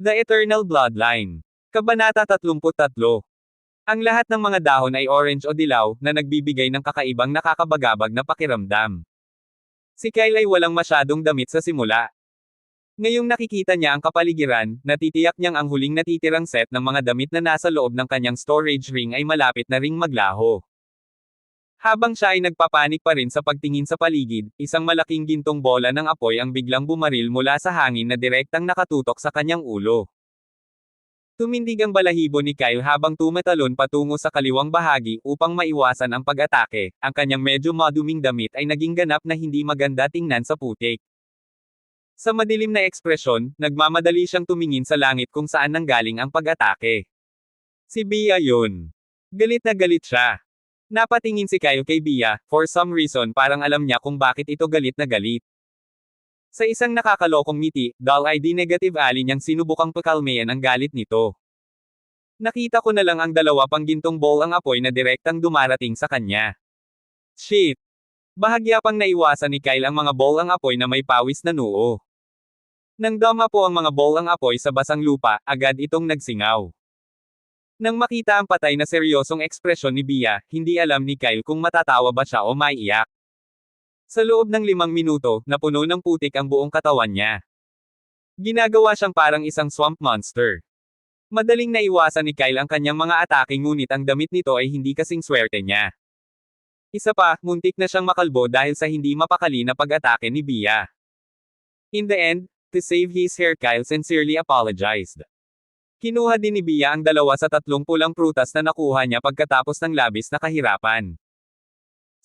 The Eternal Bloodline. Kabanata 33. Ang lahat ng mga dahon ay orange o dilaw, na nagbibigay ng kakaibang nakakabagabag na pakiramdam. Si Kyle ay walang masyadong damit sa simula. Ngayong nakikita niya ang kapaligiran, natitiyak niyang ang huling natitirang set ng mga damit na nasa loob ng kanyang storage ring ay malapit na ring maglaho. Habang siya ay nagpapanik pa rin sa pagtingin sa paligid, isang malaking gintong bola ng apoy ang biglang bumaril mula sa hangin na direktang nakatutok sa kanyang ulo. Tumindig ang balahibo ni Kyle habang tumatalon patungo sa kaliwang bahagi upang maiwasan ang pag-atake. Ang kanyang medyo maduming damit ay naging ganap na hindi maganda tingnan sa putik. Sa madilim na ekspresyon, nagmamadali siyang tumingin sa langit kung saan nanggaling ang pag-atake. Si Bea yun. Galit na galit siya. Napatingin si Kyle kay Bea, for some reason parang alam niya kung bakit ito galit na galit. Sa isang nakakalokong ngiti, dull-eyed negative ali niyang sinubukang pakalmayan ang galit nito. Nakita ko na lang ang dalawa pang gintong ball ang apoy na direktang dumarating sa kanya. Shit! Bahagya pang naiwasan ni Kyle ang mga ball ang apoy na may pawis na noo. Nang dama po ang mga ball ang apoy sa basang lupa, agad itong nagsingaw. Nang makita ang patay na seryosong ekspresyon ni Bea, hindi alam ni Kyle kung matatawa ba siya o maiiyak. Sa loob ng 5 minuto, napuno ng putik ang buong katawan niya. Ginagawa siyang parang isang swamp monster. Madaling naiwasan ni Kyle ang kanyang mga atake ngunit ang damit nito ay hindi kasing swerte niya. Isa pa, muntik na siyang makalbo dahil sa hindi mapakali na pag-atake ni Bea. In the end, to save his hair Kyle sincerely apologized. Kinuha din ni Bea ang 2 sa 3 pulang prutas na nakuha niya pagkatapos ng labis na kahirapan.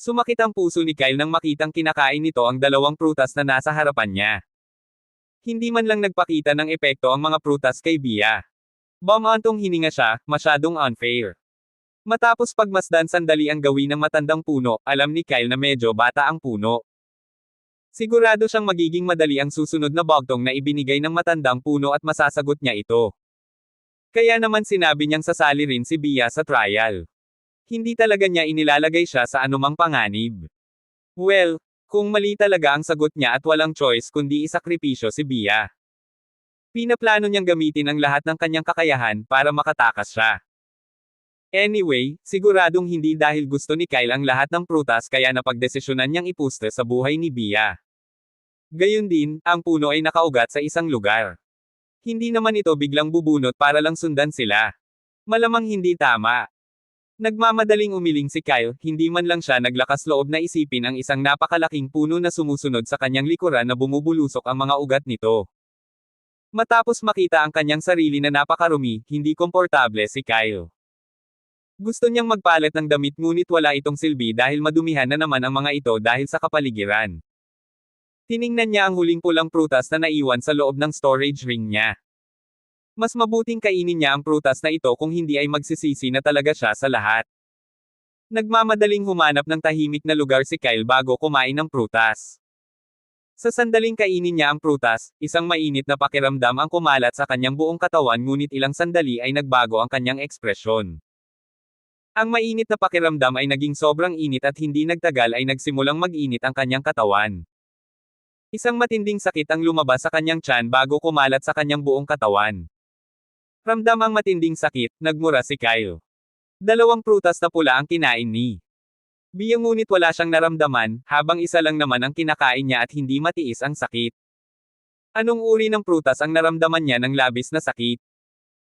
Sumakit ang puso ni Kyle nang makitang kinakain nito ang 2 prutas na nasa harapan niya. Hindi man lang nagpakita ng epekto ang mga prutas kay Bea. Bumantong hininga siya, masyadong unfair. Matapos pagmasdan sandali ang gawin ng matandang puno, alam ni Kyle na medyo bata ang puno. Sigurado siyang magiging madali ang susunod na bugtong na ibinigay ng matandang puno at masasagot niya ito. Kaya naman sinabi niyang sasali rin si Bea sa trial. Hindi talaga niya inilalagay siya sa anumang panganib. Well, kung mali talaga ang sagot niya at walang choice kundi isakripisyo si Bea. Pinaplano niyang gamitin ang lahat ng kanyang kakayahan para makatakas siya. Anyway, siguradong hindi dahil gusto ni Kyle ang lahat ng prutas kaya napagdesisyonan niyang ipuste sa buhay ni Bea. Gayun din, ang puno ay nakaugat sa isang lugar. Hindi naman ito biglang bubunot para lang sundan sila. Malamang hindi tama. Nagmamadaling umiling si Kyle, hindi man lang siya naglakas loob na isipin ang isang napakalaking puno na sumusunod sa kanyang likuran na bumubulusok ang mga ugat nito. Matapos makita ang kanyang sarili na napakarumi, hindi komportable si Kyle. Gusto niyang magpalit ng damit ngunit wala itong silbi dahil madumihan na naman ang mga ito dahil sa kapaligiran. Tiningnan niya ang huling pulang prutas na naiwan sa loob ng storage ring niya. Mas mabuting kainin niya ang prutas na ito kung hindi ay magsisisi na talaga siya sa lahat. Nagmamadaling humanap ng tahimik na lugar si Kyle bago kumain ng prutas. Sa sandaling kainin niya ang prutas, isang mainit na pakiramdam ang kumalat sa kanyang buong katawan ngunit ilang sandali ay nagbago ang kanyang ekspresyon. Ang mainit na pakiramdam ay naging sobrang init at hindi nagtagal ay nagsimulang mag-init ang kanyang katawan. Isang matinding sakit ang lumabas sa kanyang tiyan bago kumalat sa kanyang buong katawan. Ramdam ang matinding sakit, nagmura si Kyle. 2 prutas na pula ang kinain ni Bea ngunit wala siyang naramdaman, habang isa lang naman ang kinakain niya at hindi matiis ang sakit. Anong uri ng prutas ang naramdaman niya ng labis na sakit?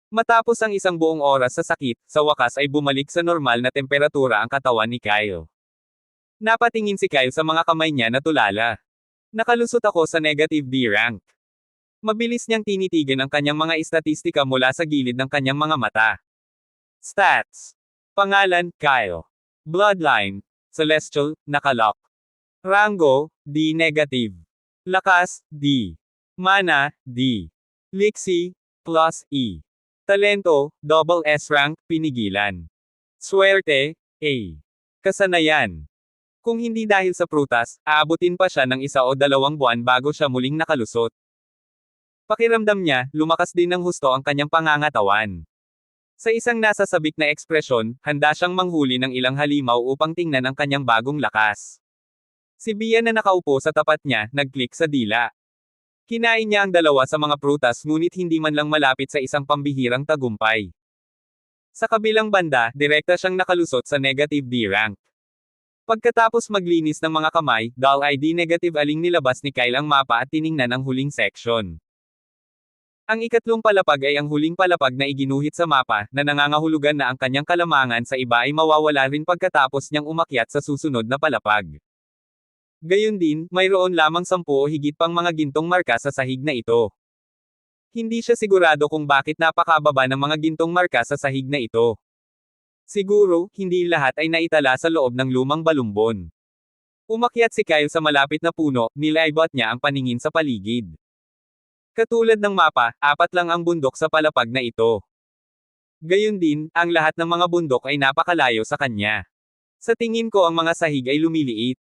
Matapos ang isang buong oras sa sakit, sa wakas ay bumalik sa normal na temperatura ang katawan ni Kyle. Napatingin si Kyle sa mga kamay niya na tulala. Nakalusot ako sa negative D rank. Mabilis niyang tinitigan ang kanyang mga estatistika mula sa gilid ng kanyang mga mata. Stats. Pangalan, Kyle. Bloodline, Celestial, nakalock. Rango, D negative. Lakas, D. Mana, D. Lixie, plus E. Talento, double S rank, pinigilan. Swerte, A. Kasanayan. Kung hindi dahil sa prutas, aabutin pa siya ng 1 o 2 buwan bago siya muling nakalusot. Pakiramdam niya, lumakas din ng husto ang kanyang pangangatawan. Sa isang nasasabik na ekspresyon, handa siyang manghuli ng ilang halimaw upang tingnan ang kanyang bagong lakas. Si Bea na nakaupo sa tapat niya, nag-click sa dila. Kinain niya ang dalawa sa mga prutas ngunit hindi man lang malapit sa isang pambihirang tagumpay. Sa kabilang banda, direkta siyang nakalusot sa negative D rank. Pagkatapos maglinis ng mga kamay, dull ID negative aling nilabas ni Kyle ang mapa at tiningnan ang huling section. Ang ikatlong palapag ay ang huling palapag na iginuhit sa mapa, na nangangahulugan na ang kanyang kalamangan sa iba ay mawawala rin pagkatapos niyang umakyat sa susunod na palapag. Gayun din, mayroon lamang 10 o higit pang mga gintong marka sa sahig na ito. Hindi siya sigurado kung bakit napakababa ng mga gintong marka sa sahig na ito. Siguro, hindi lahat ay naitala sa loob ng lumang balumbon. Umakyat si Kyle sa malapit na puno, nilaybot niya ang paningin sa paligid. Katulad ng mapa, 4 lang ang bundok sa palapag na ito. Gayun din, ang lahat ng mga bundok ay napakalayo sa kanya. Sa tingin ko ang mga sahig ay lumiliit.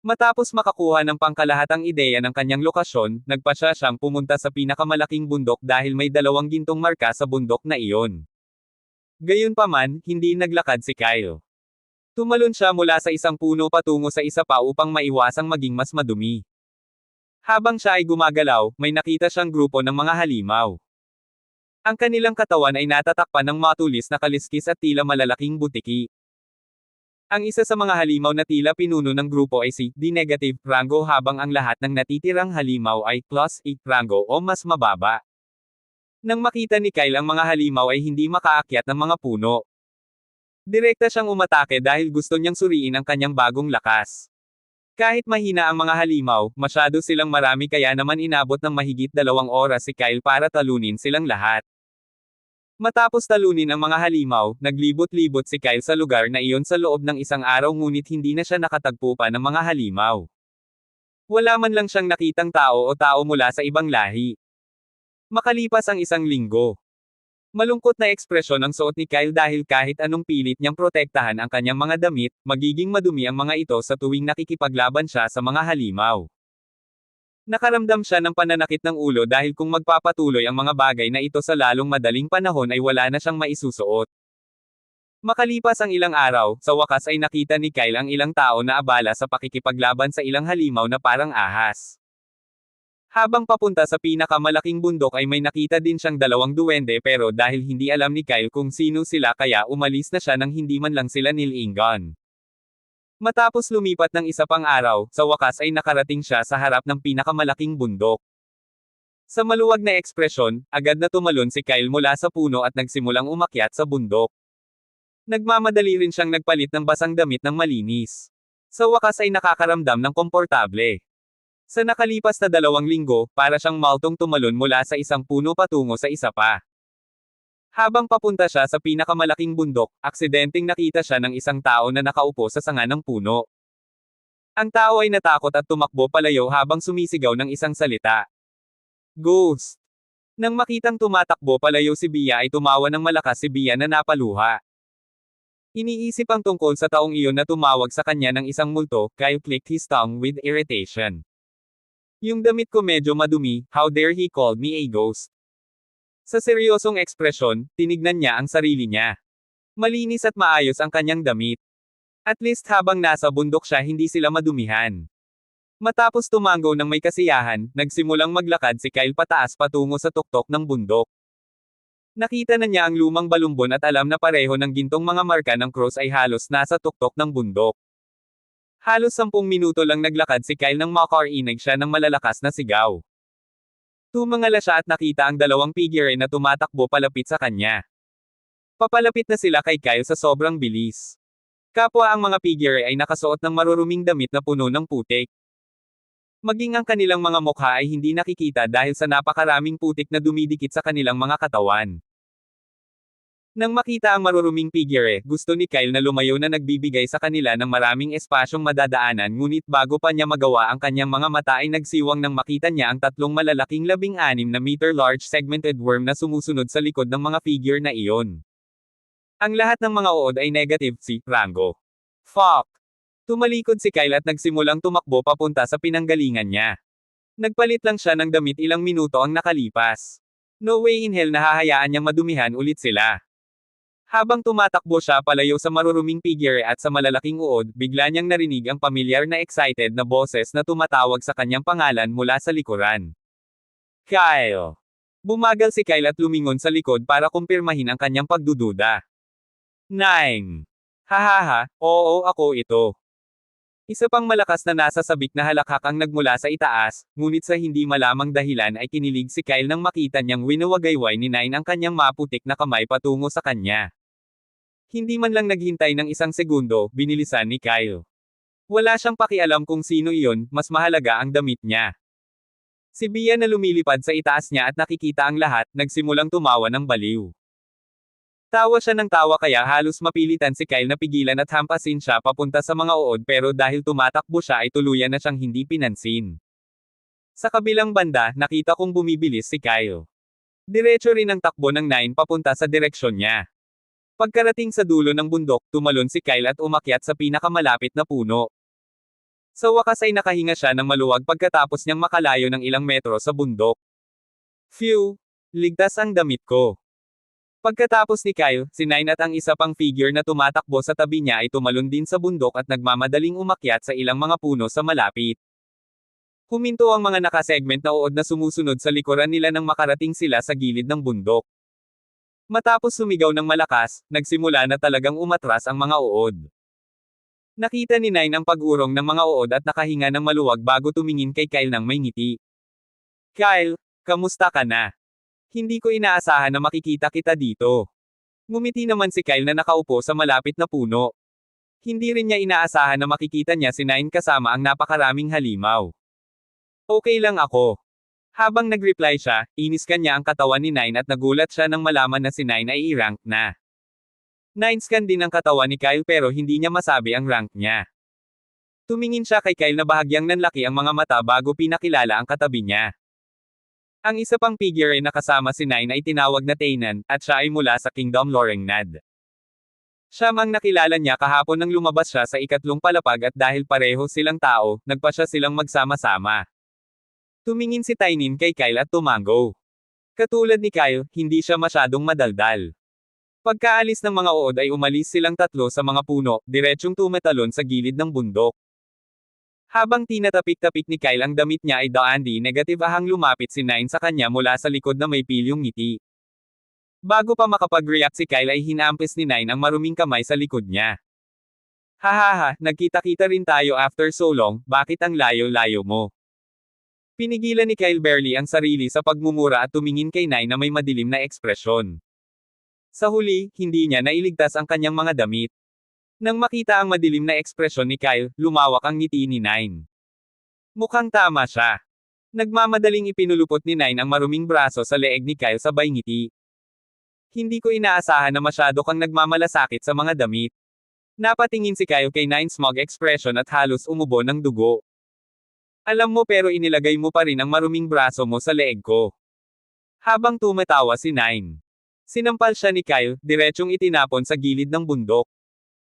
Matapos makakuha ng pangkalahatang ideya ng kanyang lokasyon, nagpasya siyang pumunta sa pinakamalaking bundok dahil may 2 gintong marka sa bundok na iyon. Gayunpaman, hindi naglakad si Kyle. Tumalon siya mula sa isang puno patungo sa isa pa upang maiwasang maging mas madumi. Habang siya ay gumagalaw, may nakita siyang grupo ng mga halimaw. Ang kanilang katawan ay natatakpan ng matulis na kaliskis at tila malalaking butiki. Ang isa sa mga halimaw na tila pinuno ng grupo ay si D-negative rango habang ang lahat ng natitirang halimaw ay +8 rango o mas mababa. Nang makita ni Kyle ang mga halimaw ay hindi makaakyat ng mga puno. Direkta siyang umatake dahil gusto niyang suriin ang kanyang bagong lakas. Kahit mahina ang mga halimaw, masyado silang marami kaya naman inabot ng mahigit 2 oras si Kyle para talunin silang lahat. Matapos talunin ang mga halimaw, naglibot-libot si Kyle sa lugar na iyon sa loob ng isang araw ngunit hindi na siya nakatagpo pa ng mga halimaw. Wala man lang siyang nakitang tao o tao mula sa ibang lahi. Makalipas ang 1 linggo. Malungkot na ekspresyon ang suot ni Kyle dahil kahit anong pilit niyang protektahan ang kanyang mga damit, magiging madumi ang mga ito sa tuwing nakikipaglaban siya sa mga halimaw. Nakaramdam siya ng pananakit ng ulo dahil kung magpapatuloy ang mga bagay na ito sa lalong madaling panahon ay wala na siyang maisusuot. Makalipas ang ilang araw, sa wakas ay nakita ni Kyle ang ilang tao na abala sa pakikipaglaban sa ilang halimaw na parang ahas. Habang papunta sa pinakamalaking bundok ay may nakita din siyang 2 duwende pero dahil hindi alam ni Kyle kung sino sila kaya umalis na siya nang hindi man lang sila nilingon. Matapos lumipat ng isa pang araw, sa wakas ay nakarating siya sa harap ng pinakamalaking bundok. Sa maluwag na ekspresyon, agad na tumalon si Kyle mula sa puno at nagsimulang umakyat sa bundok. Nagmamadali rin siyang nagpalit ng basang damit ng malinis. Sa wakas ay nakakaramdam ng komportable. Sa nakalipas na 2 linggo, para siyang maltong tumalon mula sa isang puno patungo sa isa pa. Habang papunta siya sa pinakamalaking bundok, aksidenteng nakita siya ng isang tao na nakaupo sa sanga ng puno. Ang tao ay natakot at tumakbo palayo habang sumisigaw ng isang salita. Ghost! Nang makitang tumatakbo palayo si Bia ay tumawa ng malakas si Bia na napaluha. Iniisip ang tungkol sa taong iyon na tumawag sa kanya ng isang multo, Kyle clicked his tongue with irritation. Yung damit ko medyo madumi, how dare he called me a ghost? Sa seryosong ekspresyon, tinignan niya ang sarili niya. Malinis at maayos ang kanyang damit. At least habang nasa bundok siya hindi sila madumihan. Matapos tumango ng may kasiyahan, nagsimulang maglakad si Kyle pataas patungo sa tuktok ng bundok. Nakita na niya ang lumang balumbon at alam na pareho ng gintong mga marka ng cross ay halos nasa tuktok ng bundok. Halos 10 minuto lang naglakad si Kyle nang makarinig siya ng malalakas na sigaw. Tumangala siya at nakita ang 2 figure na tumatakbo palapit sa kanya. Papalapit na sila kay Kyle sa sobrang bilis. Kapwa ang mga figure ay nakasuot ng maruruming damit na puno ng putik. Maging ang kanilang mga mukha ay hindi nakikita dahil sa napakaraming putik na dumidikit sa kanilang mga katawan. Nang makita ang maruruming figure, gusto ni Kyle na lumayo na nagbibigay sa kanila ng maraming espasyong madadaanan ngunit bago pa niya magawa ang kanyang mga mata ay nagsiwang nang makita niya ang 3 malalaking 16 na meter large segmented worm na sumusunod sa likod ng mga figure na iyon. Ang lahat ng mga uod ay negative C rango. Fuck! Tumalikod si Kyle at nagsimulang tumakbo papunta sa pinanggalingan niya. Nagpalit lang siya ng damit ilang minuto ang nakalipas. No way in hell na hahayaan niyang madumihan ulit sila. Habang tumatakbo siya palayo sa maruruming figure at sa malalaking uod, bigla niyang narinig ang pamilyar na excited na boses na tumatawag sa kanyang pangalan mula sa likuran. Kyle. Bumagal si Kyle at lumingon sa likod para kumpirmahin ang kanyang pagdududa. 9. Hahaha, oo ako ito. Isa pang malakas na nasa sabik na halakhak ang nagmula sa itaas, ngunit sa hindi malamang dahilan ay kinilig si Kyle nang makita niyang winawagayway ni Nine ang kanyang maputik na kamay patungo sa kanya. Hindi man lang naghintay ng isang segundo, binilisan ni Kyle. Wala siyang pakialam kung sino iyon, mas mahalaga ang damit niya. Si Bia na lumilipad sa itaas niya at nakikita ang lahat, nagsimulang tumawa ng baliw. Tawa siya ng tawa kaya halos mapilitan si Kyle na pigilan at hampasin siya papunta sa mga uod pero dahil tumatakbo siya ay tuluyan na siyang hindi pinansin. Sa kabilang banda, nakita kong bumibilis si Kyle. Diretso rin ang takbo ng Nine papunta sa direksyon niya. Pagkarating sa dulo ng bundok, tumalon si Kyle at umakyat sa pinakamalapit na puno. Sa wakas ay nakahinga siya ng maluwag pagkatapos niyang makalayo ng ilang metro sa bundok. Phew! Ligtas ang damit ko. Pagkatapos ni Kyle, si Nine at ang isa pang figure na tumatakbo sa tabi niya ay tumalon din sa bundok at nagmamadaling umakyat sa ilang mga puno sa malapit. Huminto ang mga nakasegment na uod na sumusunod sa likuran nila nang makarating sila sa gilid ng bundok. Matapos sumigaw ng malakas, nagsimula na talagang umatras ang mga uod. Nakita ni Nine ang pag-urong ng mga uod at nakahinga ng maluwag bago tumingin kay Kyle ng may ngiti. Kyle, kamusta ka na? Hindi ko inaasahan na makikita kita dito. Ngumiti naman si Kyle na nakaupo sa malapit na puno. Hindi rin niya inaasahan na makikita niya si Nine kasama ang napakaraming halimaw. Okay lang ako. Habang nag-reply siya, iniskan niya ang katawan ni Nine at nagulat siya nang malaman na si Nine ay i-rank na. 9-scan din ang katawan ni Kyle pero hindi niya masabi ang rank niya. Tumingin siya kay Kyle na bahagyang nanlaki ang mga mata bago pinakilala ang katabi niya. Ang isa pang figure ay nakasama si Nine ay tinawag na Tainan, at siya ay mula sa Kingdom Lorengnad. Siya mang nakilala niya kahapon nang lumabas siya sa ikatlong palapag at dahil pareho silang tao, nagpasya silang magsama-sama. Tumingin si Tainin kay Kyle at tumango. Katulad ni Kyle, hindi siya masyadong madaldal. Pagkaalis ng mga uod ay umalis silang tatlo sa mga puno, diretsyong tumatalon sa gilid ng bundok. Habang tinatapik-tapik ni Kyle ang damit niya ay daandi negative ahang lumapit si Nine sa kanya mula sa likod na may pilyong ngiti. Bago pa makapag-react si Kyle ay hinampis ni Nine ang maruming kamay sa likod niya. Hahaha, nagkita-kita rin tayo after so long, bakit ang layo-layo mo? Pinigilan ni Kyle barely ang sarili sa pagmumura at tumingin kay Nine na may madilim na ekspresyon. Sa huli, hindi niya nailigtas ang kanyang mga damit. Nang makita ang madilim na ekspresyon ni Kyle, lumawak ang ngiti ni Nine. Mukhang tama siya. Nagmamadaling ipinulupot ni Nine ang maruming braso sa leeg ni Kyle sabay ngiti. Hindi ko inaasahan na masyado kang nagmamalasakit sa mga damit. Napatingin si Kyle kay Nine's smug expression at halos umubo ng dugo. Alam mo pero inilagay mo pa rin ang maruming braso mo sa leeg ko. Habang tumatawa si Nine. Sinampal siya ni Kyle, diretsyong itinapon sa gilid ng bundok.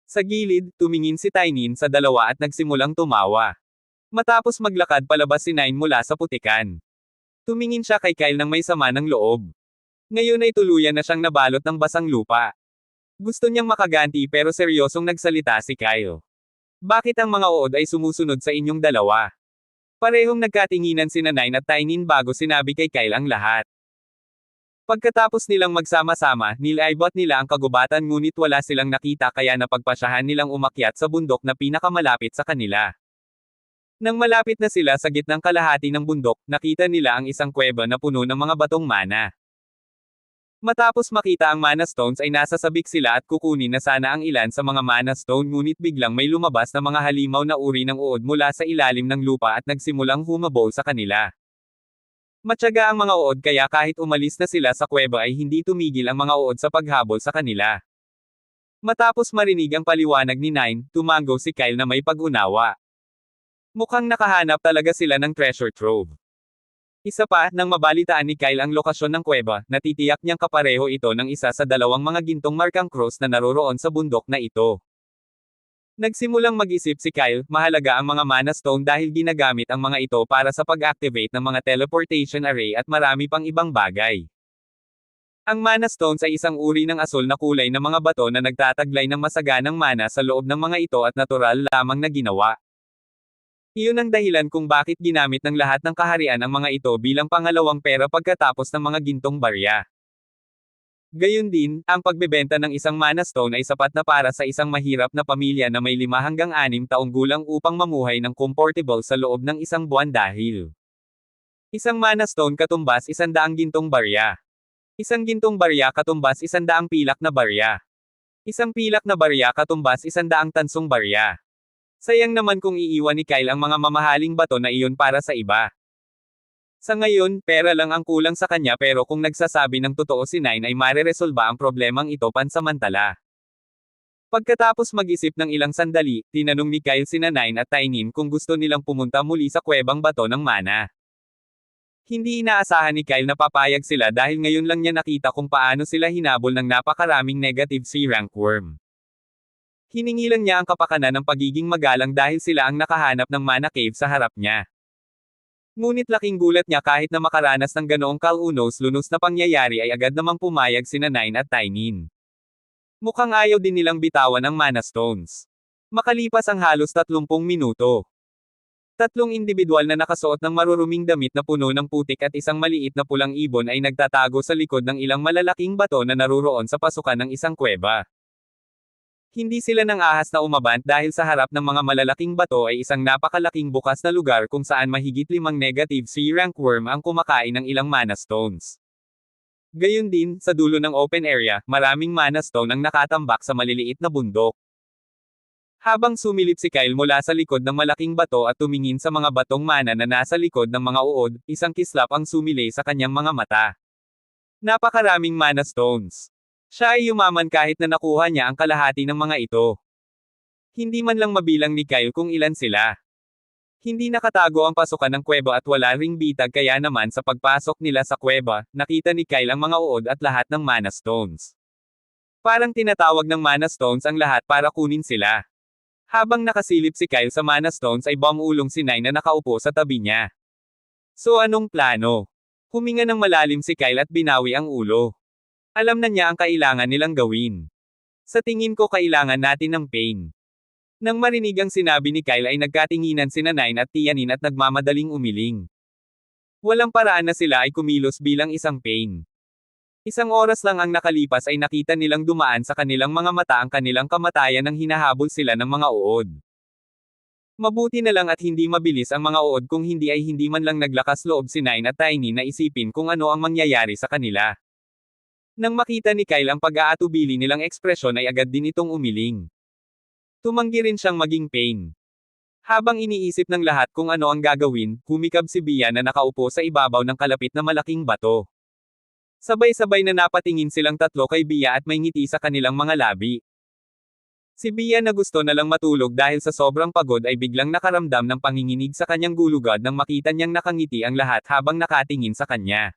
Sa gilid, tumingin si Tainin sa dalawa at nagsimulang tumawa. Matapos maglakad palabas si Nine mula sa putikan. Tumingin siya kay Kyle nang may sama ng loob. Ngayon ay tuluyan na siyang nabalot ng basang lupa. Gusto niyang makaganti pero seryosong nagsalita si Kyle. Bakit ang mga uod ay sumusunod sa inyong dalawa? Parehong nagkatinginan sina Nine at Tainin bago sinabi kay Kyle ang lahat. Pagkatapos nilang magsama-sama, nilaibot nila ang kagubatan ngunit wala silang nakita kaya napagpasyahan nilang umakyat sa bundok na pinakamalapit sa kanila. Nang malapit na sila sa gitnang kalahati ng bundok, nakita nila ang isang kuweba na puno ng mga batong mana. Matapos makita ang mana stones ay nasasabik sila at kukunin na sana ang ilan sa mga mana stone ngunit biglang may lumabas na mga halimaw na uri ng uod mula sa ilalim ng lupa at nagsimulang humabol sa kanila. Matyaga ang mga uod kaya kahit umalis na sila sa kuweba ay hindi tumigil ang mga uod sa paghabol sa kanila. Matapos marinig ang paliwanag ni Nine, tumango si Kyle na may pag-unawa. Mukhang nakahanap talaga sila ng treasure trove. Isa pa, nang mabalitaan ni Kyle ang lokasyon ng kuweba, natitiyak niyang kapareho ito ng isa sa dalawang mga gintong markang cross na naroroon sa bundok na ito. Nagsimulang mag-isip si Kyle, mahalaga ang mga mana stone dahil ginagamit ang mga ito para sa pag-activate ng mga teleportation array at marami pang ibang bagay. Ang mana stones ay isang uri ng asul na kulay na mga bato na nagtataglay ng masaganang mana sa loob ng mga ito at natural lamang na ginawa. Iyon ang dahilan kung bakit ginamit ng lahat ng kaharian ang mga ito bilang pangalawang pera pagkatapos ng mga gintong barya. Gayun din, ang pagbebenta ng isang mana stone ay sapat na para sa isang mahirap na pamilya na may 5 hanggang 6 taong gulang upang mamuhay ng comfortable sa loob ng isang buwan dahil isang mana stone katumbas 100 gintong barya. Isang gintong barya katumbas 100 pilak na barya. Isang pilak na barya katumbas 100 tansong barya. Sayang naman kung iiwan ni Kyle ang mga mamahaling bato na iyon para sa iba. Sa ngayon, pera lang ang kulang sa kanya pero kung nagsasabi ng totoo si Nine ay mareresolba ang problemang ito pansamantala. Pagkatapos mag-isip ng ilang sandali, tinanong ni Kyle sina Nine at Tainin kung gusto nilang pumunta muli sa kuwebang bato ng mana. Hindi inaasahan ni Kyle na papayag sila dahil ngayon lang niya nakita kung paano sila hinabol ng napakaraming negative C-rank worm. Hiningi lang niya ang kapakanan ng pagiging magalang dahil sila ang nakahanap ng mana cave sa harap niya. Ngunit laking gulat niya kahit na makaranas ng ganoong kalunos-lunos na pangyayari ay agad namang pumayag sina Nine at Tainin. Mukhang ayaw din nilang bitawan ang mana stones. Makalipas ang halos 30 minuto. 3 individual na nakasuot ng maruruming damit na puno ng putik at isang maliit na pulang ibon ay nagtatago sa likod ng ilang malalaking bato na naruroon sa pasukan ng isang kuweba. Hindi sila nang ahas na umabant dahil sa harap ng mga malalaking bato ay isang napakalaking bukas na lugar kung saan mahigit 5 negative C-rank worm ang kumakain ng ilang mana stones. Gayun din, sa dulo ng open area, maraming mana stone ang nakatambak sa maliliit na bundok. Habang sumilip si Kyle mula sa likod ng malaking bato at tumingin sa mga batong mana na nasa likod ng mga uod, isang kislap ang sumilay sa kanyang mga mata. Napakaraming mana stones. Siya ay yumaman kahit na nakuha niya ang kalahati ng mga ito. Hindi man lang mabilang ni Kyle kung ilan sila. Hindi nakatago ang pasukan ng kuweba at wala ring bitag kaya naman sa pagpasok nila sa kuweba, nakita ni Kyle ang mga uod at lahat ng mana stones. Parang tinatawag ng mana stones ang lahat para kunin sila. Habang nakasilip si Kyle sa mana stones ay bumulong si Nine na nakaupo sa tabi niya. So anong plano? Huminga ng malalim si Kyle at binawi ang ulo. Alam na niya ang kailangan nilang gawin. Sa tingin ko kailangan natin ng pain. Nang marinig ang sinabi ni Kyle ay nagkatinginan sina Nine at Tianin at nagmamadaling umiling. Walang paraan na sila ay kumilos bilang isang pain. Isang oras lang ang nakalipas ay nakita nilang dumaan sa kanilang mga mata ang kanilang kamatayan nang hinahabol sila ng mga uod. Mabuti na lang at hindi mabilis ang mga uod kung hindi ay hindi man lang naglakas loob si Nine at Tiny na isipin kung ano ang mangyayari sa kanila. Nang makita ni Kyle ang pag-aatubili nilang ekspresyon ay agad din itong umiling. Tumanggi rin siyang maging pain. Habang iniisip ng lahat kung ano ang gagawin, humikab si Bia na nakaupo sa ibabaw ng kalapit na malaking bato. Sabay-sabay na napatingin silang tatlo kay Bia at may ngiti sa kanilang mga labi. Si Bia na gusto na lang matulog dahil sa sobrang pagod ay biglang nakaramdam ng panginginig sa kanyang gulugad nang makita niyang nakangiti ang lahat habang nakatingin sa kanya.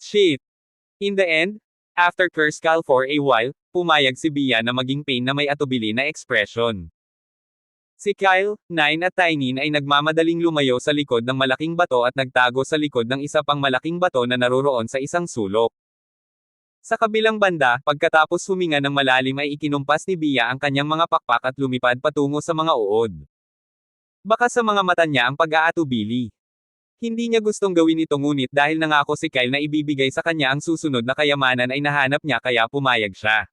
Shit! In the end, after curse Cal for a while, pumayag si Bia na maging pain na may atubili na ekspresyon. Si Kyle, Nine at Tiny ay nagmamadaling lumayo sa likod ng malaking bato at nagtago sa likod ng isa pang malaking bato na naruroon sa isang sulok. Sa kabilang banda, pagkatapos huminga ng malalim ay ikinumpas ni Bia ang kanyang mga pakpak at lumipad patungo sa mga uod. Baka sa mga mata niya ang pag-aatubili. Hindi niya gustong gawin ito ngunit dahil nangako si Kyle na ibibigay sa kanya ang susunod na kayamanan ay nahanap niya kaya pumayag siya.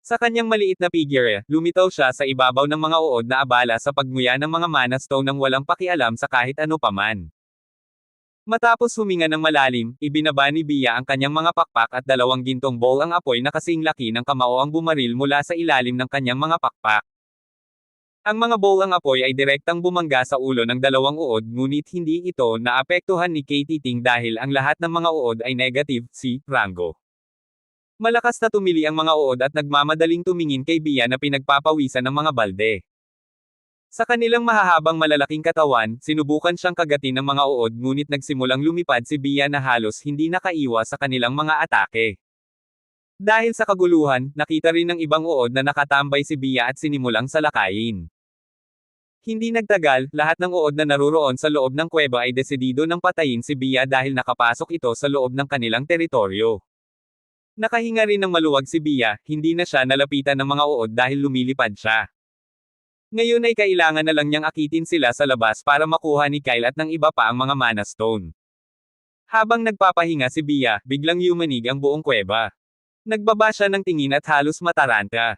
Sa kanyang maliit na figure, lumitaw siya sa ibabaw ng mga uod na abala sa pagmuya ng mga mana stone nang walang pakialam sa kahit ano paman. Matapos huminga ng malalim, ibinaba ni Bia ang kanyang mga pakpak at 2 gintong bowl ang apoy na kasing laki ng kamao ang bumaril mula sa ilalim ng kanyang mga pakpak. Ang mga bowl ang apoy ay direktang bumangga sa ulo ng 2 uod ngunit hindi ito naapektuhan ni Katie Ting dahil ang lahat ng mga uod ay negative C rango. Malakas na tumili ang mga uod at nagmamadaling tumingin kay Bia na pinagpapawisan ng mga balde. Sa kanilang mahahabang malalaking katawan, sinubukan siyang kagatin ng mga uod ngunit nagsimulang lumipad si Bia na halos hindi nakaiwas sa kanilang mga atake. Dahil sa kaguluhan, nakita rin ng ibang uod na nakatambay si Bia at sinimulang salakayin. Hindi nagtagal, lahat ng uod na naruroon sa loob ng kuweba ay desidido ng patayin si Bia dahil nakapasok ito sa loob ng kanilang teritoryo. Nakahinga rin ng maluwag si Bia, hindi na siya nalapitan ng mga uod dahil lumilipad siya. Ngayon ay kailangan na lang niyang akitin sila sa labas para makuha ni Kyle at ng iba pa ang mga Mana Stone. Habang nagpapahinga si Bia, biglang yumanig ang buong kuweba. Nagbaba siya ng tingin at halos mataranta.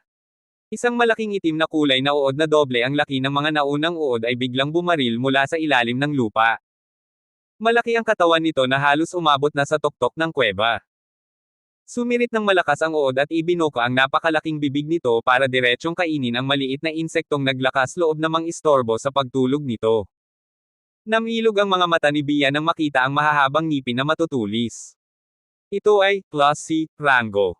Isang malaking itim na kulay na uod na doble ang laki ng mga naunang uod ay biglang bumaril mula sa ilalim ng lupa. Malaki ang katawan nito na halos umabot na sa tuktok ng kuweba. Sumirit ng malakas ang uod at ibinuka ang napakalaking bibig nito para diretsyong kainin ang maliit na insektong naglakas loob na mang-istorbo sa pagtulog nito. Namilog ang mga mata ni Bia nang makita ang mahahabang ngipin na matutulis. Ito ay Classy Rango.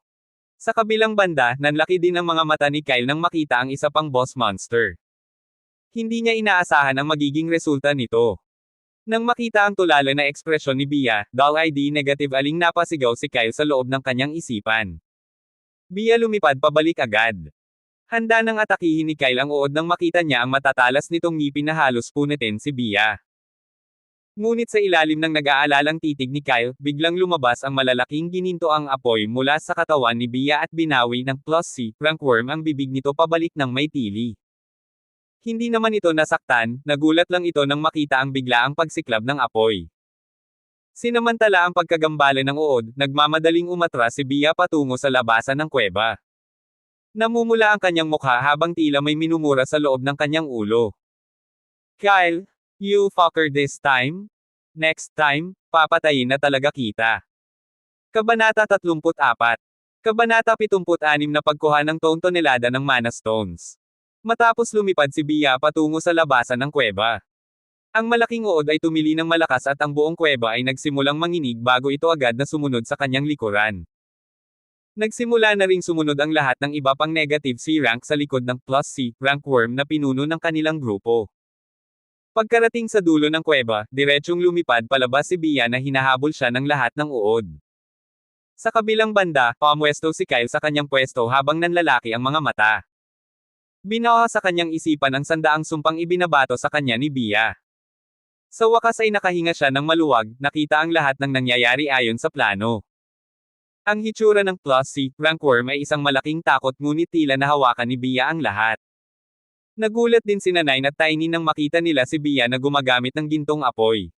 Sa kabilang banda, nanlaki din ang mga mata ni Kyle nang makita ang isa pang boss monster. Hindi niya inaasahan ang magiging resulta nito. Nang makita ang tulala na ekspresyon ni Bia, Doll ID negative aling napasigaw si Kyle sa loob ng kanyang isipan. Bia lumipad pabalik agad. Handa nang atakihin ni Kyle ang uod nang makita niya ang matatalas nitong ngipin na halos punitin si Bia. Ngunit sa ilalim ng nag-aalalang titig ni Kyle, biglang lumabas ang malalaking ginintoang apoy mula sa katawan ni Bia at binawi ng Classy Rankworm ang bibig nito pabalik ng may tili. Hindi naman ito nasaktan, nagulat lang ito nang makita ang biglaang pagsiklab ng apoy. Sinamantala ang pagkagambala ng uod, nagmamadaling umatras si Bia patungo sa labasan ng kuweba. Namumula ang kanyang mukha habang tila may minumura sa loob ng kanyang ulo. Kyle, you fucker this time? Next time, papatayin na talaga kita. Kabanata 34. Kabanata 76 na pagkuha ng tonelada ng Mana Stones. Matapos lumipad si Bia patungo sa labasan ng kuweba. Ang malaking uod ay tumili ng malakas at ang buong kuweba ay nagsimulang manginig bago ito agad na sumunod sa kanyang likuran. Nagsimula na ring sumunod ang lahat ng iba pang negative C rank sa likod ng Classy Rankworm na pinuno ng kanilang grupo. Pagkarating sa dulo ng kuweba, diretsyong lumipad palabas si Bia na hinahabol siya ng lahat ng uod. Sa kabilang banda, pumwesto si Kyle sa kanyang pwesto habang nanlalaki ang mga mata. Binawa sa kanyang isipan ang sandaang sumpang ibinabato sa kanya ni Bia. Sa wakas ay nakahinga siya ng maluwag, nakita ang lahat ng nangyayari ayon sa plano. Ang hitsura ng Classy Rankworm ay isang malaking takot ngunit tila nahawakan ni Bia ang lahat. Nagulat din si Nanay at Tiny nang makita nila si Bia na gumagamit ng gintong apoy.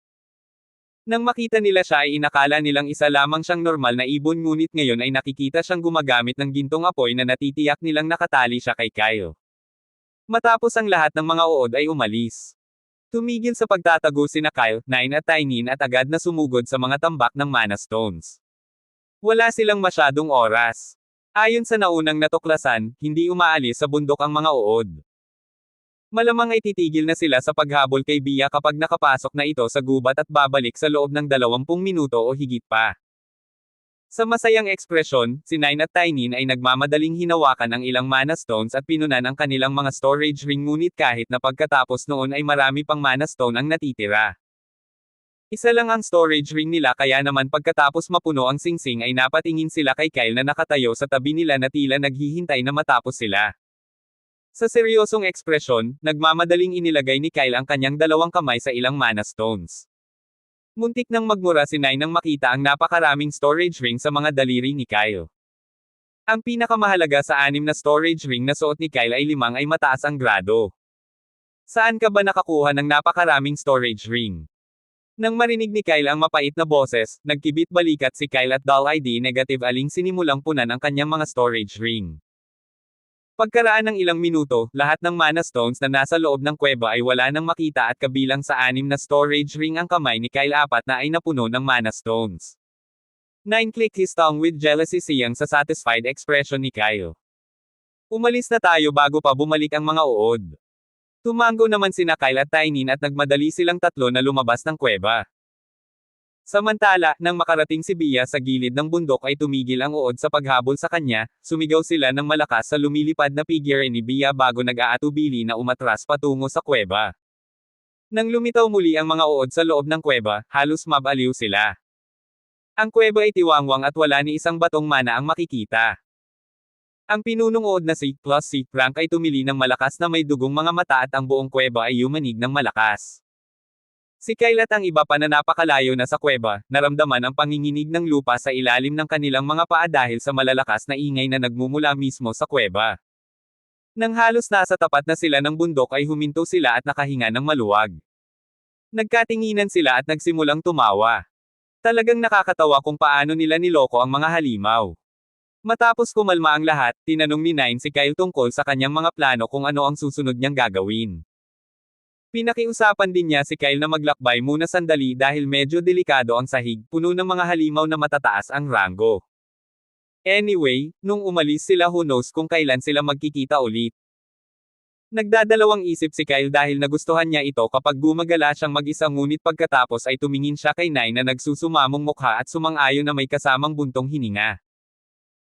Nang makita nila siya ay inakala nilang isa lamang siyang normal na ibon ngunit ngayon ay nakikita siyang gumagamit ng gintong apoy na natitiyak nilang nakatali siya kay Kyle. Matapos ang lahat ng mga uod ay umalis. Tumigil sa pagtatago sina Kyle, Nine at Tiny at agad na sumugod sa mga tambak ng Mana Stones. Wala silang masyadong oras. Ayon sa naunang natuklasan, hindi umaalis sa bundok ang mga uod. Malamang ay titigil na sila sa paghabol kay Bia kapag nakapasok na ito sa gubat at babalik sa loob ng 20 minuto o higit pa. Sa masayang ekspresyon, si Nine at Tiny ay nagmamadaling hinawakan ang ilang Mana Stones at pinunan ang kanilang mga storage ring ngunit kahit na pagkatapos noon ay marami pang Mana Stone ang natitira. Isa lang ang storage ring nila kaya naman pagkatapos mapuno ang singsing ay napatingin sila kay Kyle na nakatayo sa tabi nila na tila naghihintay na matapos sila. Sa seryosong ekspresyon, nagmamadaling inilagay ni Kyle ang kanyang dalawang kamay sa ilang Mana Stones. Muntik nang magmura si Nine nang makita ang napakaraming storage ring sa mga daliri ni Kyle. Ang pinakamahalaga sa 6 na storage ring na suot ni Kyle ay 5 ay mataas ang grado. Saan ka ba nakakuha ng napakaraming storage ring? Nang marinig ni Kyle ang mapait na boses, nagkibit balikat si Kyle at Doll ID negative aling sinimulang punan ang kanyang mga storage ring. Pagkaraan ng ilang minuto, lahat ng Mana Stones na nasa loob ng kuweba ay wala nang makita at kabilang sa 6 na storage ring ang kamay ni Kyle 4 na ay napuno ng Mana Stones. Nine clicked his tongue with jealousy siyang sa satisfied expression ni Kyle. Umalis na tayo bago pa bumalik ang mga uod. Tumango naman sina Kyle at Tiny at nagmadali silang tatlo na lumabas ng kuweba. Samantala, nang makarating si Bia sa gilid ng bundok ay tumigil ang uod sa paghabol sa kanya, sumigaw sila ng malakas sa lumilipad na figure ni Bia bago nag-aatubili na umatras patungo sa kuweba. Nang lumitaw muli ang mga uod sa loob ng kuweba, halos mabaliw sila. Ang kuweba ay tiwangwang at wala ni isang batong mana ang makikita. Ang pinunong uod na si Classy Rank ay tumili ng malakas na may dugong mga mata at ang buong kuweba ay yumanig ng malakas. Si Kyle at ang iba pa na napakalayo na sa kuweba, naramdaman ang panginginig ng lupa sa ilalim ng kanilang mga paa dahil sa malalakas na ingay na nagmumula mismo sa kuweba. Nang halos nasa tapat na sila ng bundok ay huminto sila at nakahinga ng maluwag. Nagkatinginan sila at nagsimulang tumawa. Talagang nakakatawa kung paano nila niloko ang mga halimaw. Matapos kumalma ang lahat, tinanong ni Nine si Kyle tungkol sa kanyang mga plano kung ano ang susunod niyang gagawin. Pinakiusapan din niya si Kyle na maglakbay muna sandali dahil medyo delikado ang sahig, puno ng mga halimaw na matataas ang ranggo. Anyway, nung umalis sila who knows kung kailan sila magkikita ulit. Nagdadalawang isip si Kyle dahil nagustuhan niya ito kapag gumagala siyang mag-isa ngunit pagkatapos ay tumingin siya kay Nine na nagsusumamong mukha at sumang-ayon na may kasamang buntong hininga.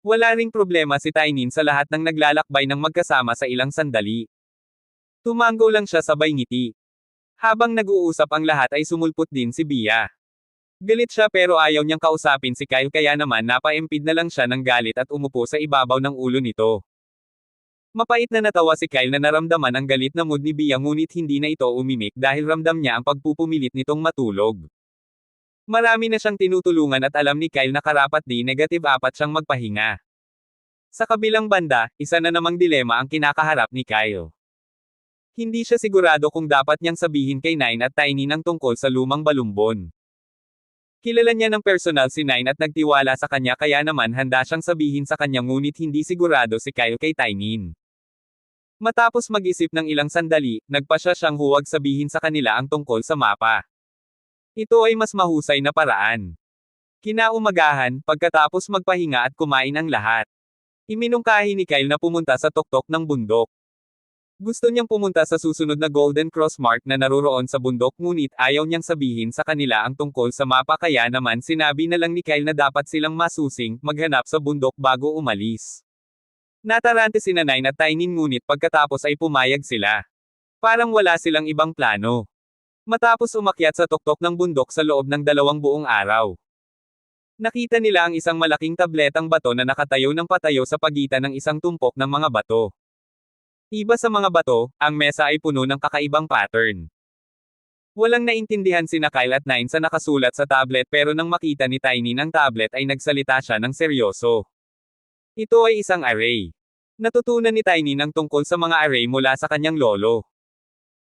Wala ring problema si Tainin sa lahat ng naglalakbay ng magkasama sa ilang sandali. Tumango lang siya sabay ngiti. Habang nag-uusap ang lahat ay sumulpot din si Bia. Galit siya pero ayaw niyang kausapin si Kyle kaya naman napaimpid na lang siya ng galit at umupo sa ibabaw ng ulo nito. Mapait na natawa si Kyle na naramdaman ang galit na mood ni Bia ngunit hindi na ito umimik dahil ramdam niya ang pagpupumilit nitong matulog. Marami na siyang tinutulungan at alam ni Kyle na karapat di -4 siyang magpahinga. Sa kabilang banda, isa na namang dilema ang kinakaharap ni Kyle. Hindi siya sigurado kung dapat niyang sabihin kay Nine at Tiny ng tungkol sa lumang balumbon. Kilala niya ng personal si Nine at nagtiwala sa kanya kaya naman handa siyang sabihin sa kanya ngunit hindi sigurado si Kyle kay Tiny. Matapos mag-isip ng ilang sandali, nagpasya siyang huwag sabihin sa kanila ang tungkol sa mapa. Ito ay mas mahusay na paraan. Kinaumagahan, pagkatapos magpahinga at kumain ang lahat. Iminungkahi ni Kyle na pumunta sa tuktok ng bundok. Gusto niyang pumunta sa susunod na Golden Cross Mark na naroroon sa bundok ngunit ayaw niyang sabihin sa kanila ang tungkol sa mapa kaya naman sinabi na lang ni Kyle na dapat silang masusing maghanap sa bundok bago umalis. Natarante sina Nine at Tiny ngunit pagkatapos ay pumayag sila. Parang wala silang ibang plano. Matapos umakyat sa tuktok ng bundok sa loob ng 2 buong araw. Nakita nila ang isang malaking tabletang bato na nakatayo ng patayo sa pagitan ng isang tumpok ng mga bato. Iba sa mga bato, ang mesa ay puno ng kakaibang pattern. Walang naintindihan sina Kyle at Nine sa nakasulat sa tablet pero nang makita ni Tiny ang tablet ay nagsalita siya ng seryoso. Ito ay isang array. Natutunan ni Tiny ng tungkol sa mga array mula sa kanyang lolo.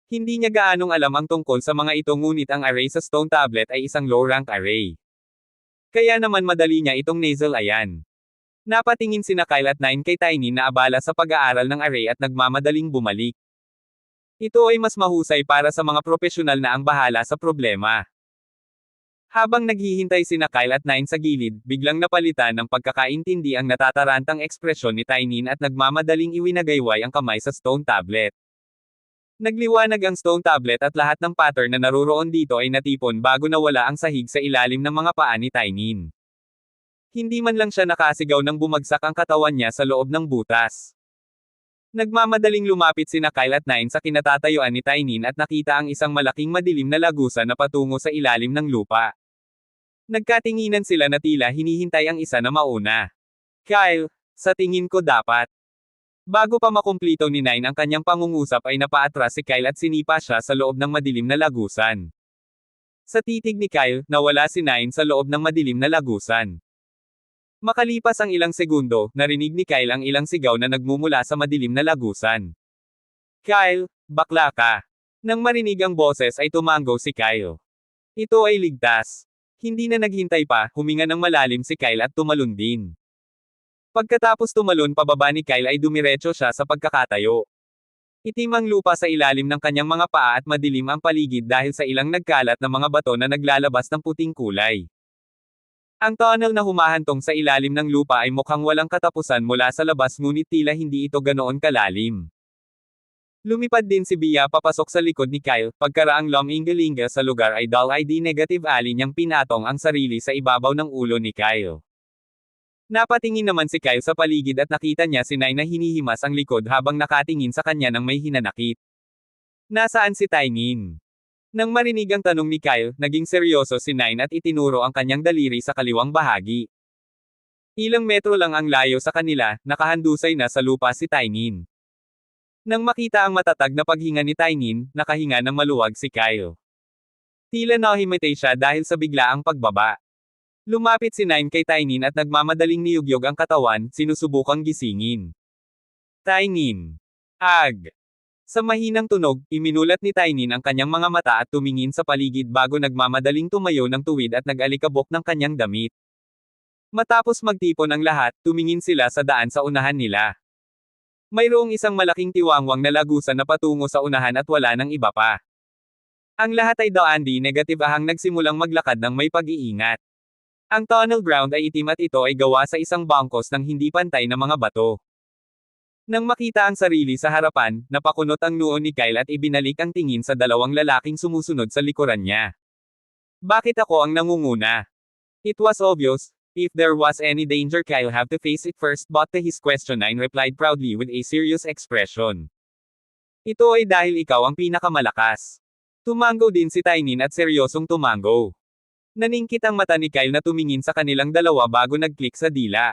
Hindi niya gaanong alam ang tungkol sa mga ito ngunit ang array sa stone tablet ay isang low-rank array. Kaya naman madali niya itong nasal-ayan. Napatingin sina Kyle at Nine kay Tiny na abala sa pag-aaral ng array at nagmamadaling bumalik. Ito ay mas mahusay para sa mga profesional na ang bahala sa problema. Habang naghihintay sina Kyle at Nine sa gilid, biglang napalitan ng pagkakaintindi ang natatarantang ekspresyon ni Tiny at nagmamadaling iwinagayway ang kamay sa stone tablet. Nagliwanag ang stone tablet at lahat ng pattern na naruroon dito ay natipon bago nawala ang sahig sa ilalim ng mga paa ni Tiny. Hindi man lang siya nakasigaw nang bumagsak ang katawan niya sa loob ng butas. Nagmamadaling lumapit sina Kyle at Nine sa kinatatayuan ni Tiny at nakita ang isang malaking madilim na lagusan na patungo sa ilalim ng lupa. Nagkatinginan sila na tila hinihintay ang isa na mauna. Kyle, sa tingin ko dapat. Bago pa makumplito ni Nine ang kanyang pangungusap ay napaatras si Kyle at sinipa siya sa loob ng madilim na lagusan. Sa titig ni Kyle, nawala si Nine sa loob ng madilim na lagusan. Makalipas ang ilang segundo, narinig ni Kyle ang ilang sigaw na nagmumula sa madilim na lagusan. Kyle, bakla ka. Nang marinig ang boses ay tumango si Kyle. Ito ay ligtas. Hindi na naghintay pa, huminga ng malalim si Kyle at tumalon din. Pagkatapos tumalon pababa ni Kyle ay dumiretso siya sa pagkakatayo. Itim ang lupa sa ilalim ng kanyang mga paa at madilim ang paligid dahil sa ilang nagkalat na mga bato na naglalabas ng puting kulay. Ang tunnel na humahantong sa ilalim ng lupa ay mukhang walang katapusan mula sa labas ngunit tila hindi ito ganoon kalalim. Lumipad din si Bia papasok sa likod ni Kyle, pagkaraang lumingalinga sa lugar ay dull ID negative ali niyang pinatong ang sarili sa ibabaw ng ulo ni Kyle. Napatingin naman si Kyle sa paligid at nakita niya si Nine na hinihimas ang likod habang nakatingin sa kanya ng may hinanakit. Nasaan si Tiny? Nang marinig ang tanong ni Kyle, naging seryoso si Nine at itinuro ang kanyang daliri sa kaliwang bahagi. Ilang metro lang ang layo sa kanila, nakahandusay na sa lupa si Tiny. Nang makita ang matatag na paghinga ni Tiny, nakahinga ng maluwag si Kyle. Tila nahimatay siya dahil sa biglaang pagbaba. Lumapit si Nine kay Tiny at nagmamadaling niyugyog ang katawan, sinusubukang gisingin. Tiny, Ag! Sa mahinang tunog, iminulat ni Tainin ang kanyang mga mata at tumingin sa paligid bago nagmamadaling tumayo ng tuwid at nag-alikabok ng kanyang damit. Matapos magtipon ang lahat, tumingin sila sa daan sa unahan nila. Mayroong isang malaking tiwangwang na lagusan na patungo sa unahan at wala nang iba pa. Ang lahat ay daandi negative ahang nagsimulang maglakad ng may pag-iingat. Ang tunnel ground ay itim at ito ay gawa sa isang bangkos ng hindi pantay na mga bato. Nang makita ang sarili sa harapan, napakunot ang noo ni Kyle at ibinalik ang tingin sa dalawang lalaking sumusunod sa likuran niya. Bakit ako ang nangunguna? It was obvious. If there was any danger, Kyle have to face it first, but to his question 9 replied proudly with a serious expression. Ito ay dahil ikaw ang pinakamalakas. Tumango din si Tainin at seryosong tumango. Naningkit ang mata ni Kyle na tumingin sa kanilang dalawa bago nag-click sa dila.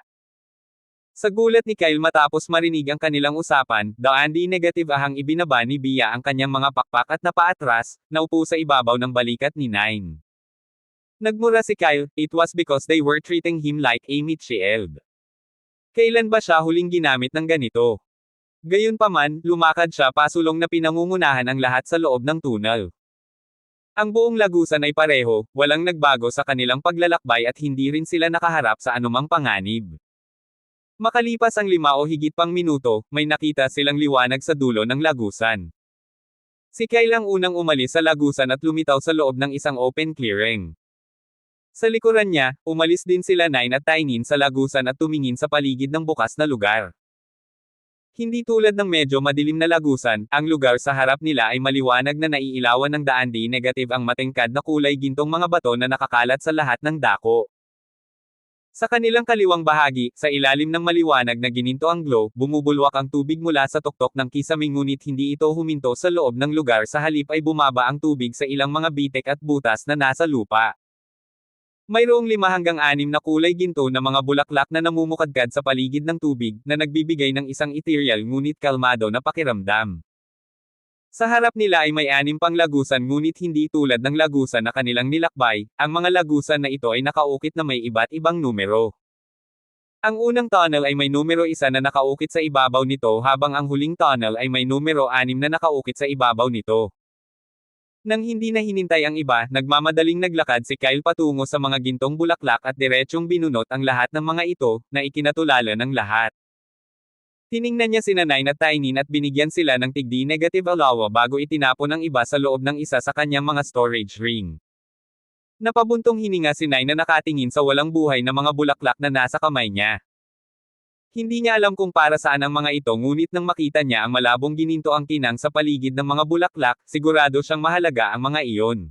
Sa gulat ni Kyle matapos marinig ang kanilang usapan, daandi negative ahang ibinaba ni Bia ang kanyang mga pakpak at napaatras, naupo sa ibabaw ng balikat ni Nine. Nagmura si Kyle, it was because they were treating him like a meat shield. Kailan ba siya huling ginamit ng ganito? Gayunpaman, lumakad siya pasulong na pinangungunahan ang lahat sa loob ng tunnel. Ang buong lagusan ay pareho, walang nagbago sa kanilang paglalakbay at hindi rin sila nakaharap sa anumang panganib. Makalipas ang 5 o higit pang minuto, may nakita silang liwanag sa dulo ng lagusan. Si Kyle ang unang umalis sa lagusan at lumitaw sa loob ng isang open clearing. Sa likuran niya, umalis din sila Nine at Tainin sa lagusan at tumingin sa paligid ng bukas na lugar. Hindi tulad ng medyo madilim na lagusan, ang lugar sa harap nila ay maliwanag na naiilawan ng daandi negative ang matingkad na kulay gintong mga bato na nakakalat sa lahat ng dako. Sa kanilang kaliwang bahagi, sa ilalim ng maliwanag na gininto ang glow, bumubulwak ang tubig mula sa tuktok ng kisame ngunit hindi ito huminto sa loob ng lugar sa halip ay bumaba ang tubig sa ilang mga bitek at butas na nasa lupa. Mayroong 5 hanggang 6 na kulay ginto na mga bulaklak na namumukadkad sa paligid ng tubig, na nagbibigay ng isang ethereal ngunit kalmado na pakiramdam. Sa harap nila ay may 6 pang lagusan ngunit hindi tulad ng lagusan na kanilang nilakbay, ang mga lagusan na ito ay nakaukit na may iba't ibang numero. Ang unang tunnel ay may numero 1 na nakaukit sa ibabaw nito habang ang huling tunnel ay may numero 6 na nakaukit sa ibabaw nito. Nang hindi na hinintay ang iba, nagmamadaling naglakad si Kyle patungo sa mga gintong bulaklak at diretsyong binunot ang lahat ng mga ito, na ikinatulala ng lahat. Tiningnan niya sina Nine at Tainin at binigyan sila ng tigdi negative alawa bago itinapon ang iba sa loob ng isa sa kanyang mga storage ring. Napabuntong hininga si Nine na nakatingin sa walang buhay na mga bulaklak na nasa kamay niya. Hindi niya alam kung para saan ang mga ito ngunit nang makita niya ang malabong gininto ang kinang sa paligid ng mga bulaklak, sigurado siyang mahalaga ang mga iyon.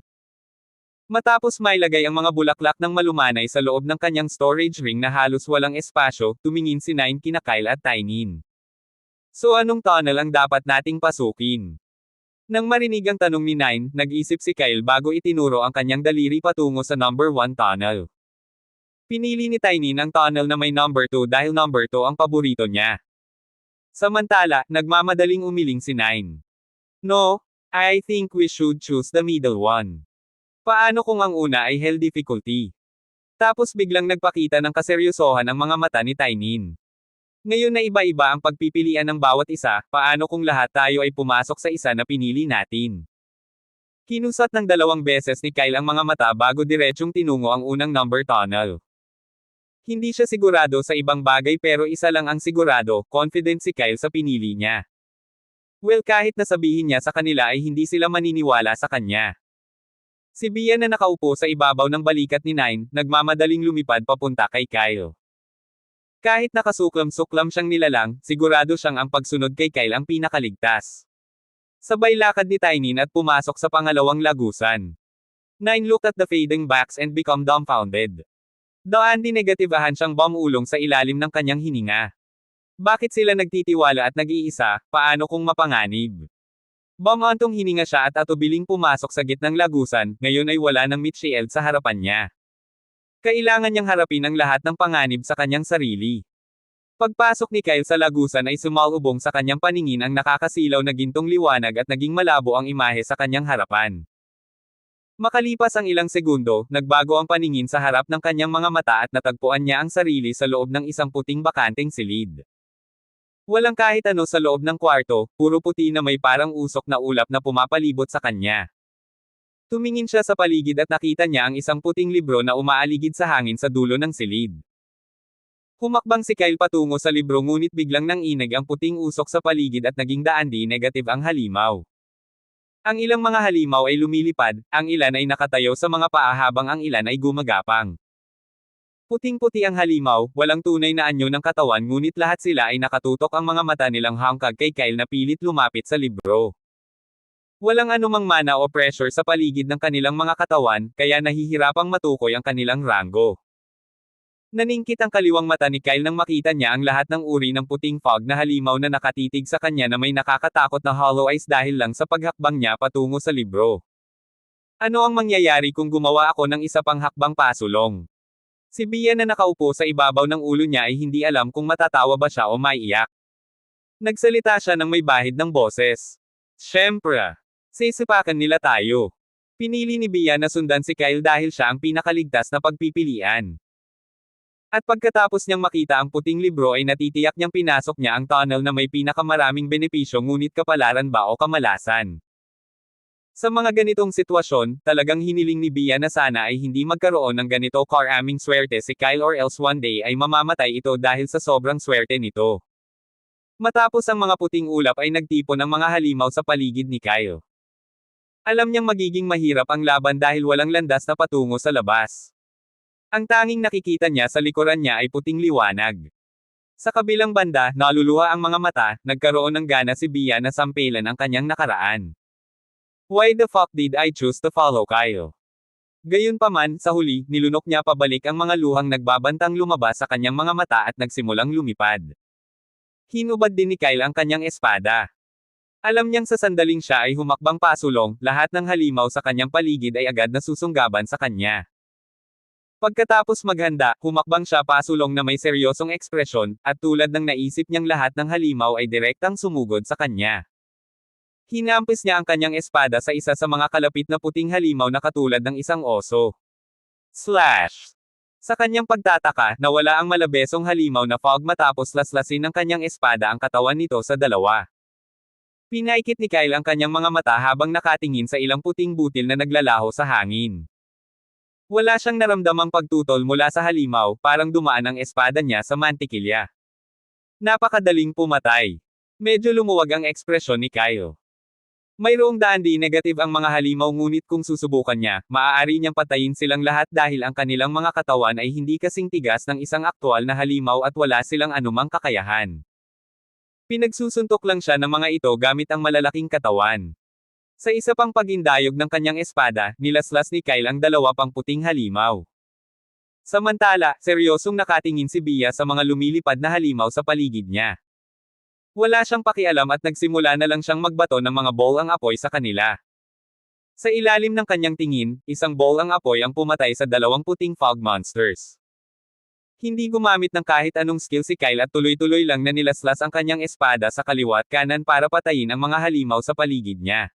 Matapos mailagay ang mga bulaklak ng malumanay sa loob ng kanyang storage ring na halos walang espasyo, tumingin si Nine kina Kyle at Tainin. So anong tunnel ang dapat nating pasukin? Nang marinig ang tanong ni Nine, nag-isip si Kyle bago itinuro ang kanyang daliri patungo sa number 1 tunnel. Pinili ni Tainin ang tunnel na may number 2 dahil number 2 ang paborito niya. Samantala, nagmamadaling umiling si Nine. No, I think we should choose the middle one. Paano kung ang una ay hell difficulty? Tapos biglang nagpakita ng kaseryosohan ang mga mata ni Tainin. Ngayon na iba-iba ang pagpipilian ng bawat isa, paano kung lahat tayo ay pumasok sa isa na pinili natin? Kinusat ng 2 beses ni Kyle ang mga mata bago diretsyong tinungo ang unang number tunnel. Hindi siya sigurado sa ibang bagay pero isa lang ang sigurado, confident si Kyle sa pinili niya. Well, kahit nasabihin niya sa kanila ay hindi sila maniniwala sa kanya. Si Bia na nakaupo sa ibabaw ng balikat ni Nine, nagmamadaling lumipad papunta kay Kyle. Kahit nakasuklam-suklam siyang nilalang, sigurado siyang ang pagsunod kay Kyle ang pinakaligtas. Sabay lakad ni Tainin at pumasok sa pangalawang lagusan. Nine looked at the fading backs and become dumbfounded. Daandi negatibahan siyang bumulong sa ilalim ng kanyang hininga. Bakit sila nagtitiwala at nag-iisa, paano kung mapanganib? Bumantong hininga siya at atubiling pumasok sa gitnang lagusan, ngayon ay wala ng Mitchiel sa harapan niya. Kailangan niyang harapin ang lahat ng panganib sa kanyang sarili. Pagpasok ni Kyle sa lagusan ay sumalubong sa kanyang paningin ang nakakasilaw na gintong liwanag at naging malabo ang imahe sa kanyang harapan. Makalipas ang ilang segundo, nagbago ang paningin sa harap ng kanyang mga mata at natagpuan niya ang sarili sa loob ng isang puting bakanteng silid. Walang kahit ano sa loob ng kwarto, puro puti na may parang usok na ulap na pumapalibot sa kanya. Tumingin siya sa paligid at nakita niya ang isang puting libro na umaaligid sa hangin sa dulo ng silid. Humakbang si Kyle patungo sa libro ngunit biglang nanginig ang puting usok sa paligid at naging daan-di negative ang halimaw. Ang ilang mga halimaw ay lumilipad, ang ilan ay nakatayo sa mga paa habang ang ilan ay gumagapang. Puting-puti ang halimaw, walang tunay na anyo ng katawan ngunit lahat sila ay nakatutok ang mga mata nilang hangkag kay Kyle na pilit lumapit sa libro. Walang anumang mana o pressure sa paligid ng kanilang mga katawan, kaya nahihirapang matukoy ang kanilang rango. Naningkit ang kaliwang mata ni Kyle nang makita niya ang lahat ng uri ng puting fog na halimaw na nakatitig sa kanya na may nakakatakot na hollow eyes dahil lang sa paghakbang niya patungo sa libro. Ano ang mangyayari kung gumawa ako ng isa pang hakbang pasulong? Si Bia na nakaupo sa ibabaw ng ulo niya ay hindi alam kung matatawa ba siya o maiiyak. Nagsalita siya ng may bahid ng boses. Siyempre, sisipakan nila tayo. Pinili ni Bia na sundan si Kyle dahil siya ang pinakaligtas na pagpipilian. At pagkatapos niyang makita ang puting libro ay natitiyak niyang pinasok niya ang tunnel na may pinakamaraming benepisyo ngunit kapalaran ba o kamalasan. Sa mga ganitong sitwasyon, talagang hiniling ni Bia na sana ay hindi magkaroon ng ganito karaming swerte si Kyle or else one day ay mamamatay ito dahil sa sobrang swerte nito. Matapos ang mga puting ulap ay nagtipon ang mga halimaw sa paligid ni Kyle. Alam niyang magiging mahirap ang laban dahil walang landas na patungo sa labas. Ang tanging nakikita niya sa likuran niya ay puting liwanag. Sa kabilang banda, naluluha ang mga mata, nagkaroon ng gana si Bia na sampelan ang kanyang nakaraan. Why the fuck did I choose to follow Kyle? Gayunpaman, sa huli, nilunok niya pabalik ang mga luhang nagbabantang lumabas sa kanyang mga mata at nagsimulang lumipad. Hinubad din ni Kyle ang kanyang espada. Alam niyang sa sandaling siya ay humakbang pasulong, lahat ng halimaw sa kanyang paligid ay agad na susunggaban sa kanya. Pagkatapos maghanda, humakbang siya pasulong na may seryosong ekspresyon, at tulad ng naisip niyang lahat ng halimaw ay direktang sumugod sa kanya. Hinampis niya ang kanyang espada sa isa sa mga kalapit na puting halimaw na katulad ng isang oso. Slash! Sa kanyang pagtataka, nawala ang malabesong halimaw na fog matapos laslasin ng kanyang espada ang katawan nito sa dalawa. Pinaikit ni Kyle ang kanyang mga mata habang nakatingin sa ilang puting butil na naglalaho sa hangin. Wala siyang naramdamang pagtutol mula sa halimaw, parang dumaan ang espada niya sa mantikilya. Napakadaling pumatay. Medyo lumuwag ang ekspresyon ni Kyle. Mayroong daan-di negative ang mga halimaw ngunit kung susubukan niya, maaari niyang patayin silang lahat dahil ang kanilang mga katawan ay hindi kasing tigas ng isang aktwal na halimaw at wala silang anumang kakayahan. Pinagsusuntok lang siya ng mga ito gamit ang malalaking katawan. Sa isa pang pagindayog ng kanyang espada, nilaslas ni Kyle ang dalawa pang puting halimaw. Samantala, seryosong nakatingin si Bia sa mga lumilipad na halimaw sa paligid niya. Wala siyang pakialam at nagsimula na lang siyang magbato ng mga ball ang apoy sa kanila. Sa ilalim ng kanyang tingin, isang ball ang apoy ang pumatay sa dalawang puting fog monsters. Hindi gumamit ng kahit anong skill si Kyle at tuloy-tuloy lang na nilaslas ang kanyang espada sa kaliwa at kanan para patayin ang mga halimaw sa paligid niya.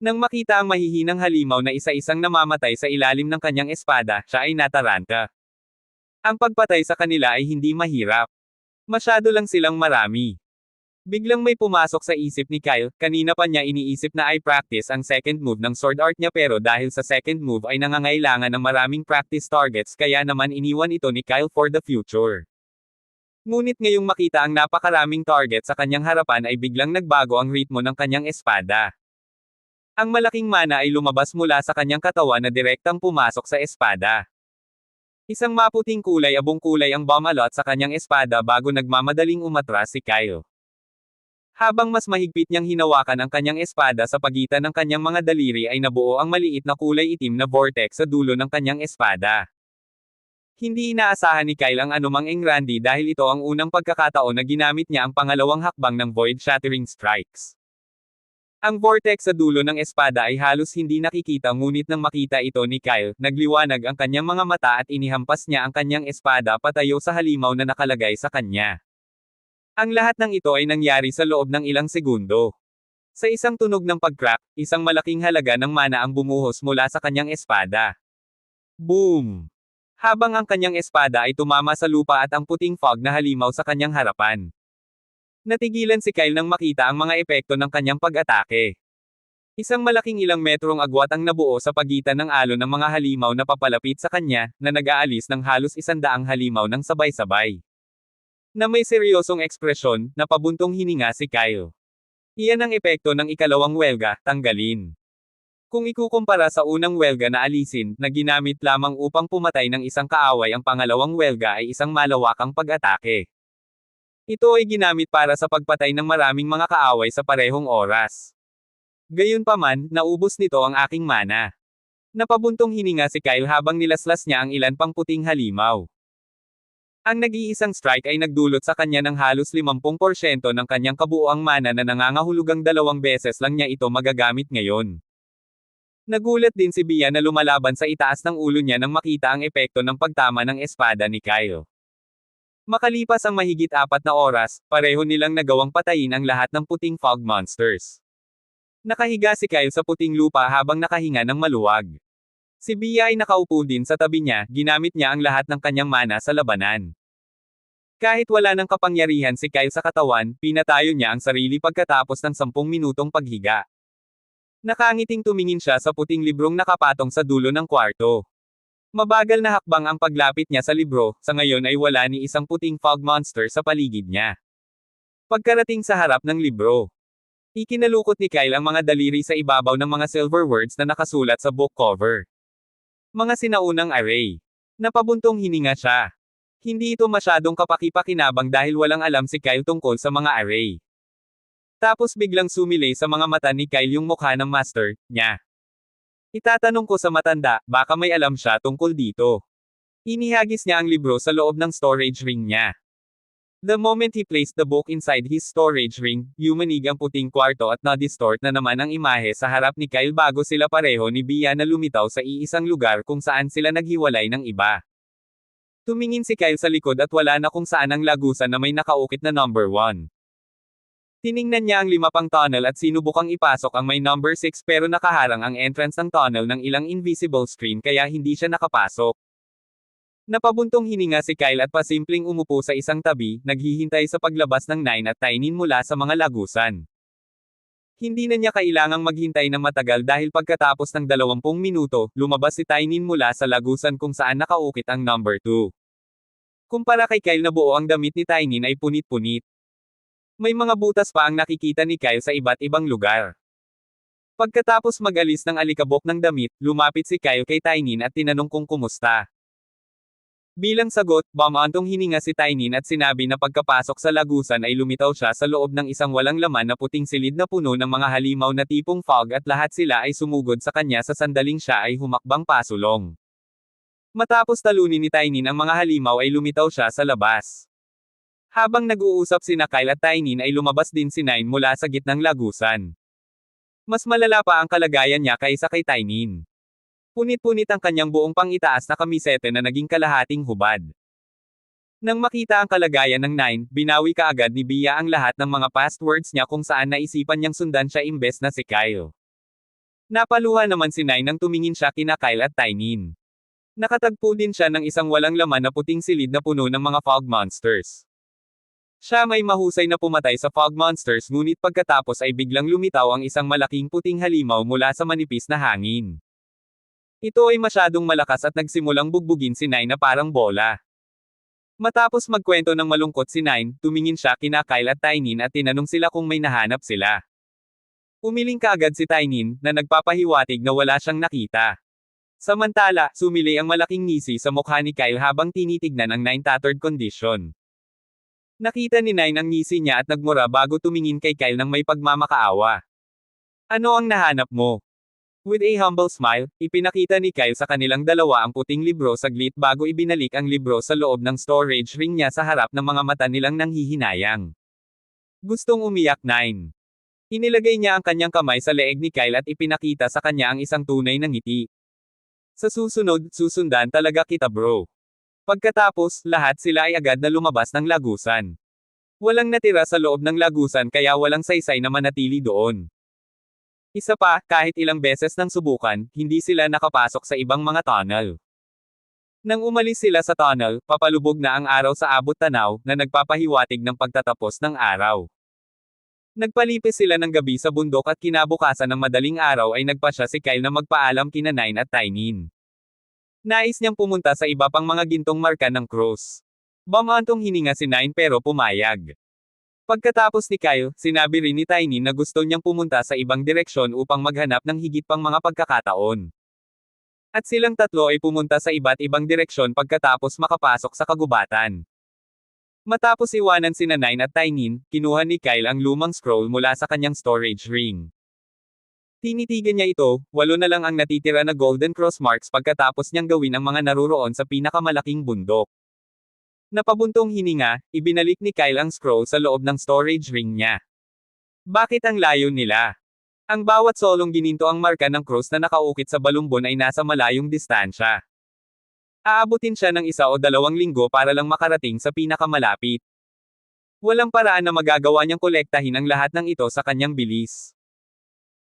Nang makita ang mahihinang halimaw na isa-isang namamatay sa ilalim ng kanyang espada, siya ay nataranta. Ang pagpatay sa kanila ay hindi mahirap. Masyado lang silang marami. Biglang may pumasok sa isip ni Kyle, kanina pa niya iniisip na i-practice ang second move ng sword art niya pero dahil sa second move ay nangangailangan ng maraming practice targets kaya naman iniwan ito ni Kyle for the future. Ngunit ngayong makita ang napakaraming target sa kanyang harapan ay biglang nagbago ang ritmo ng kanyang espada. Ang malaking mana ay lumabas mula sa kanyang katawan na direktang pumasok sa espada. Isang maputing kulay abong kulay ang bumalot sa kanyang espada bago nagmamadaling umatras si Kyle. Habang mas mahigpit niyang hinawakan ang kanyang espada sa pagitan ng kanyang mga daliri ay nabuo ang maliit na kulay itim na vortex sa dulo ng kanyang espada. Hindi inaasahan ni Kyle ang anumang engrandi dahil ito ang unang pagkakataon na ginamit niya ang pangalawang hakbang ng Void Shattering Strikes. Ang vortex sa dulo ng espada ay halos hindi nakikita ngunit nang makita ito ni Kyle, nagliwanag ang kanyang mga mata at inihampas niya ang kanyang espada patayo sa halimaw na nakalagay sa kanya. Ang lahat ng ito ay nangyari sa loob ng ilang segundo. Sa isang tunog ng pag-crack, isang malaking halaga ng mana ang bumuhos mula sa kanyang espada. Boom! Habang ang kanyang espada ay tumama sa lupa at ang puting fog na halimaw sa kanyang harapan. Natigilan si Kyle nang makita ang mga epekto ng kanyang pag-atake. Isang malaking ilang metrong agwat ang nabuo sa pagitan ng alon ng mga halimaw na papalapit sa kanya, na nag-aalis ng halos 100 halimaw ng sabay-sabay. Na may seryosong ekspresyon, napabuntong hininga si Kyle. Iyan ang epekto ng ikalawang welga, tanggalin. Kung ikukumpara sa unang welga na alisin, na ginamit lamang upang pumatay ng isang kaaway, ang pangalawang welga ay isang malawakang pag-atake. Ito ay ginamit para sa pagpatay ng maraming mga kaaway sa parehong oras. Gayunpaman, naubos nito ang aking mana. Napabuntong hininga si Kyle habang nilaslas niya ang ilan pang puting halimaw. Ang nag-iisang strike ay nagdulot sa kanya ng halos 50% ng kanyang kabuuang mana na nangangahulugang 2 beses lang niya ito magagamit ngayon. Nagulat din si Bia na lumalaban sa itaas ng ulo niya nang makita ang epekto ng pagtama ng espada ni Kyle. Makalipas ang mahigit 4 na oras, pareho nilang nagawang patayin ang lahat ng puting fog monsters. Nakahiga si Kyle sa puting lupa habang nakahinga ng maluwag. Si Bia ay nakaupo din sa tabi niya, ginamit niya ang lahat ng kanyang mana sa labanan. Kahit wala ng kapangyarihan si Kyle sa katawan, pinatayo niya ang sarili pagkatapos ng 10 minutong paghiga. Nakangiting tumingin siya sa puting librong nakapatong sa dulo ng kwarto. Mabagal na hakbang ang paglapit niya sa libro, sa ngayon ay wala ni isang puting fog monster sa paligid niya. Pagkarating sa harap ng libro, ikinalukot ni Kyle ang mga daliri sa ibabaw ng mga silver words na nakasulat sa book cover. Mga sinaunang array. Napabuntong hininga siya. Hindi ito masyadong kapaki-pakinabang dahil walang alam si Kyle tungkol sa mga array. Tapos biglang sumilay sa mga mata ni Kyle yung mukha ng master niya. Itatanong ko sa matanda, baka may alam siya tungkol dito. Inihagis niya ang libro sa loob ng storage ring niya. The moment he placed the book inside his storage ring, yumanig ang puting kwarto at na-distort na naman ang imahe sa harap ni Kyle bago sila pareho ni Bia na lumitaw sa iisang lugar kung saan sila naghiwalay ng iba. Tumingin si Kyle sa likod at wala na kung saan ang lagusan na may nakaukit na number 1. Tiningnan niya ang 5 pang tunnel at sinubukang ipasok ang may number 6 pero nakaharang ang entrance ng tunnel ng ilang invisible screen kaya hindi siya nakapasok. Napabuntong hininga si Kyle at pasimpleng umupo sa isang tabi, naghihintay sa paglabas ng 9 at Tainin mula sa mga lagusan. Hindi na niya kailangang maghintay ng matagal dahil pagkatapos ng 20 minuto, lumabas si Tainin mula sa lagusan kung saan nakaukit ang number 2. Kumpara kay Kyle na buo ang damit ni Tainin ay punit-punit. May mga butas pa ang nakikita ni Kyle sa iba't ibang lugar. Pagkatapos mag-alis ng alikabok ng damit, lumapit si Kyle kay Tainin at tinanong kung kumusta. Bilang sagot, bumantong hininga si Tainin at sinabi na pagkapasok sa lagusan ay lumitaw siya sa loob ng isang walang laman na puting silid na puno ng mga halimaw na tipong fog at lahat sila ay sumugod sa kanya sa sandaling siya ay humakbang pasulong. Matapos talunin ni Tainin ang mga halimaw ay lumitaw siya sa labas. Habang nag-uusap sina Kyle at Tainin ay lumabas din si Nine mula sa gitnang lagusan. Mas malala pa ang kalagayan niya kaysa kay Tainin. Punit-punit ang kanyang buong pang-itaas na kamisete na naging kalahating hubad. Nang makita ang kalagayan ng Nine, binawi kaagad ni Bia ang lahat ng mga past words niya kung saan naisipan niyang sundan siya imbes na si Kyle. Napaluha naman si Nine nang tumingin siya kina Kyle at Tainin. Nakatagpo din siya ng isang walang laman na puting silid na puno ng mga fog monsters. Siya may mahusay na pumatay sa fog monsters ngunit pagkatapos ay biglang lumitaw ang isang malaking puting halimaw mula sa manipis na hangin. Ito ay masyadong malakas at nagsimulang bugbugin si Nine na parang bola. Matapos magkwento ng malungkot si Nine, tumingin siya kina Kyle at Tainin at tinanong sila kung may nahanap sila. Umiling kaagad si Tainin, na nagpapahiwatig na wala siyang nakita. Samantala, sumili ang malaking ngisi sa mukha ni Kyle habang tinitignan ang Nine tattered condition. Nakita ni Nine ang ngisi niya at nagmura bago tumingin kay Kyle ng may pagmamakaawa. Ano ang nahanap mo? With a humble smile, ipinakita ni Kyle sa kanilang dalawa ang puting libro saglit bago ibinalik ang libro sa loob ng storage ring niya sa harap ng mga mata nilang nanghihinayang. Gustong umiyak Nine. Inilagay niya ang kanyang kamay sa leeg ni Kyle at ipinakita sa kanya ang isang tunay na ngiti. Sa susunod, susundan talaga kita bro. Pagkatapos, lahat sila ay agad na lumabas ng lagusan. Walang natira sa loob ng lagusan kaya walang saysay na manatili doon. Isa pa, kahit ilang beses nang subukan, hindi sila nakapasok sa ibang mga tunnel. Nang umalis sila sa tunnel, papalubog na ang araw sa abot-tanaw, na nagpapahiwatig ng pagtatapos ng araw. Nagpalipis sila ng gabi sa bundok at kinabukasan ng madaling araw ay nagpasya si Kyle na magpaalam kina Nine at Tynin. Nais niyang pumunta sa iba pang mga gintong marka ng cross. Bumantong hininga si Nine pero pumayag. Pagkatapos ni Kyle, sinabi rin ni Tynin na gusto niyang pumunta sa ibang direksyon upang maghanap ng higit pang mga pagkakataon. At silang tatlo ay pumunta sa iba't ibang direksyon pagkatapos makapasok sa kagubatan. Matapos iwanan sina Nine at Tynin, kinuha ni Kyle ang lumang scroll mula sa kanyang storage ring. Tinitigan niya ito, 8 na lang ang natitira na golden cross marks pagkatapos niyang gawin ang mga naruroon sa pinakamalaking bundok. Napabuntong hininga, ibinalik ni Kyle ang scroll sa loob ng storage ring niya. Bakit ang layo nila? Ang bawat solong gininto ang marka ng cross na nakaukit sa balumbon ay nasa malayong distansya. Aabutin siya ng 1 o 2 linggo para lang makarating sa pinakamalapit. Walang paraan na magagawa niyang kolektahin ang lahat ng ito sa kanyang bilis.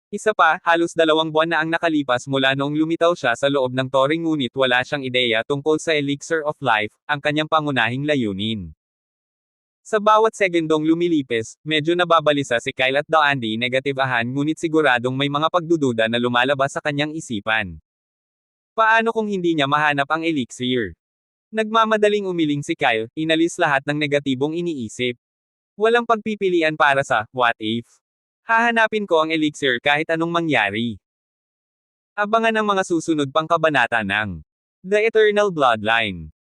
Isa pa, halos 2 buwan na ang nakalipas mula noong lumitaw siya sa loob ng tore ngunit wala siyang ideya tungkol sa Elixir of Life, ang kanyang pangunahing layunin. Sa bawat segundong lumilipis, medyo nababalisa si Kyle at Dandy negatibahan ngunit siguradong may mga pagdududa na lumalabas sa kanyang isipan. Paano kung hindi niya mahanap ang elixir? Nagmamadaling umiling si Kyle, inalis lahat ng negatibong iniisip. Walang pagpipilian para sa what if. Hahanapin ko ang elixir kahit anong mangyari. Abangan ang mga susunod pang kabanata ng The Eternal Bloodline.